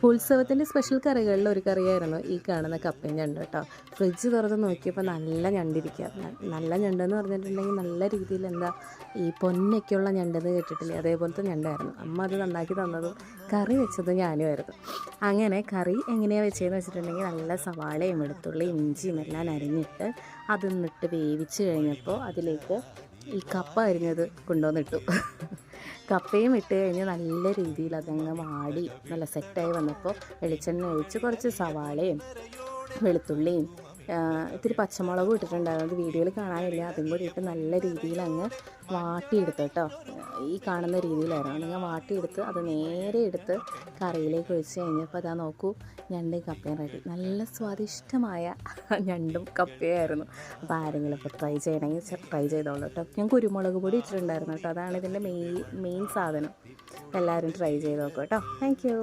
ഉത്സവത്തിൻ്റെ സ്പെഷ്യൽ കറികളിൽ ഒരു കറിയായിരുന്നു ഈ കാണുന്ന കപ്പയും ഞണ്ട് കേട്ടോ. ഫ്രിഡ്ജ് തുറന്ന് നോക്കിയപ്പോൾ നല്ല ഞണ്ടിരിക്കുക. നല്ല ഞണ്ടെന്ന് പറഞ്ഞിട്ടുണ്ടെങ്കിൽ നല്ല രീതിയിൽ എന്താ ഈ പൊന്നൊക്കെയുള്ള ഞണ്ടെന്ന് കേട്ടിട്ടില്ലേ, അതേപോലത്തെ ഞണ്ടായിരുന്നു. അമ്മ അത് നന്നാക്കി തന്നതും കറി വെച്ചത് ഞാനുമായിരുന്നു. അങ്ങനെ കറി എങ്ങനെയാണ് വെച്ചതെന്ന് വെച്ചിട്ടുണ്ടെങ്കിൽ നല്ല സവാളയും വെളുത്തുള്ളിയും ഇഞ്ചിയും എല്ലാം അരിഞ്ഞിട്ട് അതൊന്നിട്ട് വേവിച്ച് കഴിഞ്ഞപ്പോൾ അതിലേക്ക് ഈ കപ്പ അരിഞ്ഞത് കൊണ്ടുവന്നിട്ടു. കപ്പയും ഇട്ട് കഴിഞ്ഞ് നല്ല രീതിയിൽ അതങ്ങ് വാടി നല്ല സെറ്റായി വന്നപ്പോൾ വെളിച്ചെണ്ണ ഒഴിച്ച് കുറച്ച് സവാളയും വെളുത്തുള്ളിയും ഇത്തിരി പച്ചമുളകും ഇട്ടിട്ടുണ്ടായിരുന്നു. അത് വീഡിയോയിൽ കാണാനില്ല. അതും കൂടി ഇട്ട് നല്ല രീതിയിൽ അങ്ങ് വാട്ടിയെടുത്ത് കേട്ടോ. ഈ കാണുന്ന രീതിയിലായിരുന്നു. അതങ്ങ് വാട്ടിയെടുത്ത് അത് നേരെ എടുത്ത് കറിയിലേക്ക് ഒഴിച്ച് കഴിഞ്ഞപ്പോൾ അതാ നോക്കൂ, ഞണ്ടും കപ്പയും റെഡി. നല്ല സ്വാദിഷ്ടമായ ഞണ്ടും കപ്പയായിരുന്നു. അപ്പോൾ ആരെങ്കിലും ഇപ്പോൾ ട്രൈ ചെയ്യണമെങ്കിൽ ട്രൈ ചെയ്തോളൂ കേട്ടോ. ഞാൻ കുരുമുളക് പൊടി ഇട്ടിട്ടുണ്ടായിരുന്നു കേട്ടോ. അതാണ് ഇതിൻ്റെ മെയിൻ സാധനം. എല്ലാവരും ട്രൈ ചെയ്ത് നോക്കൂ കേട്ടോ. Thank you.